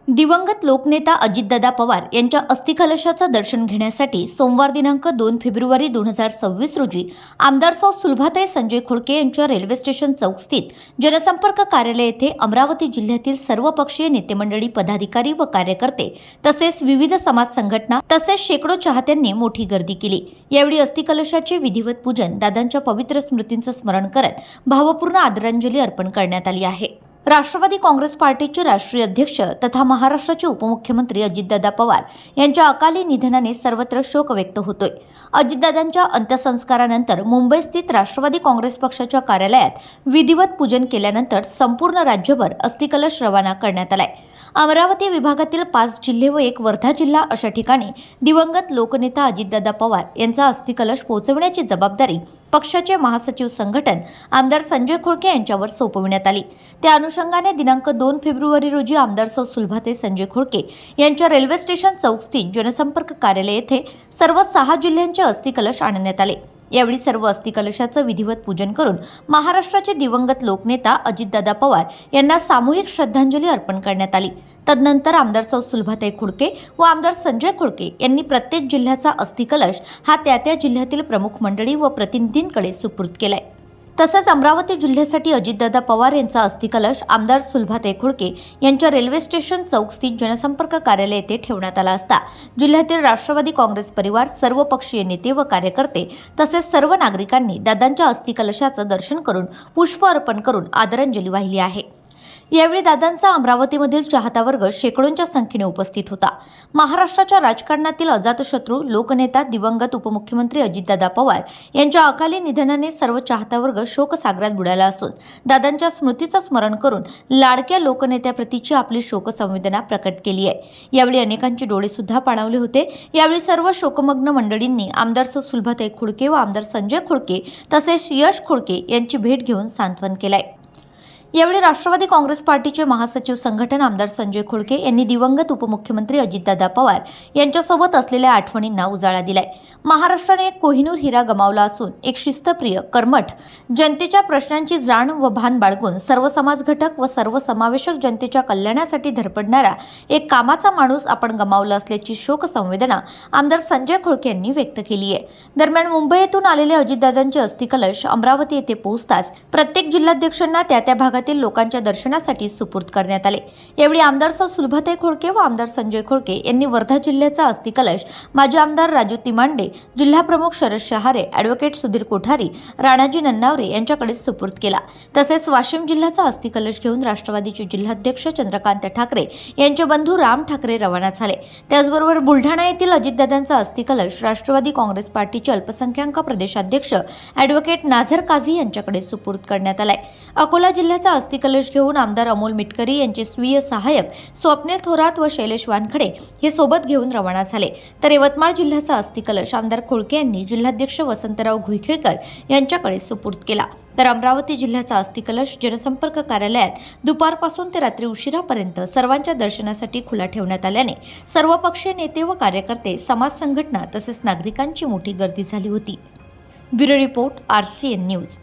दिवंगत लोकनेता अजितदादा पवार यांच्या अस्थिकलशाचं दर्शन घेण्यासाठी सोमवार दिनांक 2 फेब्रुवारी 2026 रोजी आमदार सौ सुलभाताई संजय खोडके यांच्या रेल्वे स्टेशन चौक स्थित जनसंपर्क कार्यालय येथे अमरावती जिल्ह्यातील सर्वपक्षीय नेते मंडळी, पदाधिकारी व कार्यकर्ते तसेच विविध समाज संघटना तसेच शेकडो चाहत्यांनी मोठी गर्दी केली। यावेळी अस्थिकलशाचे विधिवत पूजन, दादांच्या पवित्र स्मृतींचं स्मरण करत भावपूर्ण आदरांजली अर्पण करण्यात आली आहे। राष्ट्रवादी काँग्रेस पार्टीचे राष्ट्रीय अध्यक्ष तथा महाराष्ट्राचे उपमुख्यमंत्री अजितदादा पवार यांच्या अकाली निधनाने सर्वत्र शोक व्यक्त होतोय। अजितदादांच्या अंत्यसंस्कारानंतर मुंबईस्थित राष्ट्रवादी काँग्रेस पक्षाच्या कार्यालयात विधिवत पूजन केल्यानंतर संपूर्ण राज्यभर अस्थिकलश रवाना करण्यात आलाय। अमरावती विभागातील 5 जिल्हे व 1 वर्धा जिल्हा अशा ठिकाणी दिवंगत लोकनेता अजितदादा पवार यांचा अस्थिकलश पोहोचवण्याची जबाबदारी पक्षाचे महासचिव संघटन आमदार संजय खोडके यांच्यावर सोपविण्यात आली। त्या अनुषंगाने दिनांक 2 फेब्रुवारी रोजी आमदार सौ सुलभाताई संजय खोडके यांच्या रेल्वे स्टेशन चौक स्थित जनसंपर्क कार्यालय येथे सर्व 6 जिल्ह्यांचे अस्थिकलश आणण्यात आले। यावेळी सर्व अस्थिकलशाचं विधिवत पूजन करून महाराष्ट्राचे दिवंगत लोकनेता अजितदादा पवार यांना सामूहिक श्रद्धांजली अर्पण करण्यात आली। तदनंतर आमदार सौ सुलभाताई खोडके व आमदार संजय खोडके यांनी प्रत्येक जिल्ह्याचा अस्थिकलश हा त्या जिल्ह्यातील प्रमुख मंडळी व प्रतिनिधींकडे सुपूर्द केलाय। तसेच अमरावती जिल्ह्यासाठी अजितदादा पवार यांचा अस्थिकलश आमदार सुलभाताई खोडके यांच्या रेल्वे स्टेशन चौक स्थित जनसंपर्क कार्यालय येथे ठेवण्यात आला असता जिल्ह्यातील राष्ट्रवादी काँग्रेस परिवार, सर्वपक्षीय नेते व कार्यकर्ते तसेच सर्व नागरिकांनी दादांच्या अस्थिकलशाचं दर्शन करून पुष्प अर्पण करून आदरांजली वाहिली आहे। यावेळी दादांचा अमरावतीमधील चाहता वर्ग शेकडोंच्या संख्येने उपस्थित होता। महाराष्ट्राच्या राजकारणातील अजातशत्रू लोकनेता दिवंगत उपमुख्यमंत्री अजितदादा पवार यांच्या अकाली निधनाने सर्व चाहता वर्ग शोकसागरात बुडाला असून दादांच्या स्मृतीचं स्मरण करून लाडक्या लोकनेत्याप्रतीची आपली शोकसंवेदना प्रकट केली आहे। यावेळी अनेकांचे डोळे सुद्धा पाणावले होते। यावेळी सर्व शोकमग्न मंडळींनी आमदार सौ सुलभाताई खोडके व आमदार संजय खोडके तसेच यश खोडके यांची भेट घेऊन सांत्वन केलंय। यावेळी राष्ट्रवादी काँग्रेस पार्टीचे महासचिव संघटन आमदार संजय खोडके यांनी दिवंगत उपमुख्यमंत्री अजितदादा पवार यांच्यासोबत असलेल्या आठवणींना उजाळा दिलाय। महाराष्ट्राने एक कोहिनूर हिरा गमावला असून एक शिस्तप्रिय, कर्मठ, जनतेच्या प्रश्नांची जाण व भान बाळगून सर्व समाज घटक व सर्व समावेशक जनतेच्या कल्याणासाठी धडपडणारा एक कामाचा माणूस आपण गमावला असल्याची शोकसंवेदना आमदार संजय खोडके यांनी व्यक्त केली आहे। दरम्यान मुंबई येथून आलेले अजितदादांचे अस्थिकलश अमरावती येथे पोहोचताच प्रत्येक जिल्हाध्यक्षांना त्या भागातील लोकांच्या दर्शनासाठी सुपूर्द करण्यात आले। यावेळी आमदार सौ सुलभाताई खोडके व आमदार संजय खोडके यांनी वर्धा जिल्ह्याचा अस्थिकलश माजी आमदार राजू तिमांडे, जिल्हा प्रमुख शरद शहारे, ॲडव्होकेट सुधीर कोठारी, राणाजी नन्नावरे यांच्याकडे सुपूर्द केला। तसेच वाशिम जिल्ह्याचा अस्थिकलश घेऊन राष्ट्रवादीचे जिल्हाध्यक्ष चंद्रकांत ठाकरे यांचे बंधू राम ठाकरे रवाना झाले। त्याचबरोबर बुलढाणा येथील अजितदादांचा अस्थिकलश राष्ट्रवादी काँग्रेस पार्टीचे अल्पसंख्याक प्रदेशाध्यक्ष ॲडव्होकेट नाझर काझी यांच्याकडे सुपूर्द करण्यात आलाय। अकोला जिल्ह्याचा अस्थिकलश घेऊन आमदार अमोल मिटकरी यांचे स्वीय सहाय्यक स्वप्नील थोरात व शैलेश वानखडे हे सोबत घेऊन रवाना झाले। तर यवतमाळ जिल्ह्याचा अस्थिकलश आमदार खोडके यांनी जिल्हाध्यक्ष वसंतराव घुईखेळकर यांच्याकडे सुपूर्द केला। तर अमरावती जिल्ह्याचा अस्थिकलश जनसंपर्क कार्यालयात दुपारपासून ते रात्री उशिरापर्यंत सर्वांच्या दर्शनासाठी खुला ठेवण्यात आल्याने सर्वपक्षीय नेते व कार्यकर्ते, समाज संघटना तसेच नागरिकांची मोठी गर्दी झाली होती। Bureau report, RCN news.